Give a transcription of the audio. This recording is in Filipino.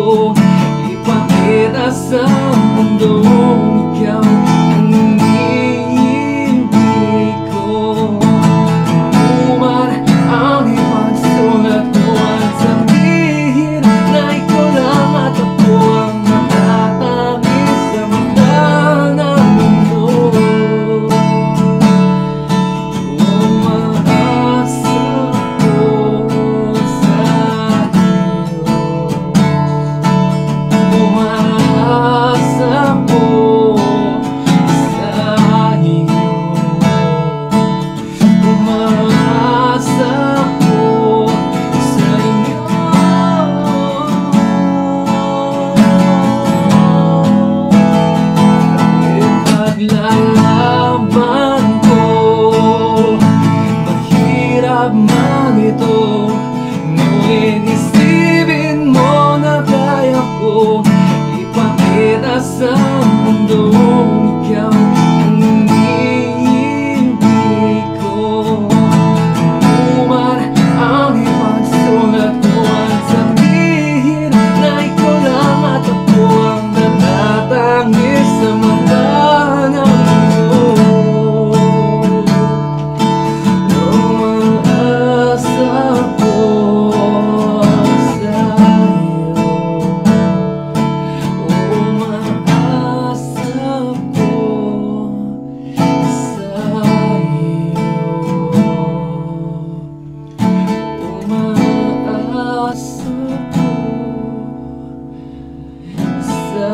ko ipakita sa mundong ikaw ang iniibig ko. Umar ang ipagsulat ko at sabihin na ikaw lang at ako ang matatangis sa mata ng mundo. Umaasa ko sa iyo. Umaasa ko sa iyo. Umaasa ko sa inyo. Ipaglalaban ko, mahirap man ito, ngunit isipin mo na kaya ko ipakita sa mundong ikaw ang iniibig ko. Umar ang ipagsulat ko at sabihin na ikaw lang at ako ang natatangis sa mata ng mundo. Umaasa ko sa iyo. Umaasa ko sa iyo. Umaasa ko sa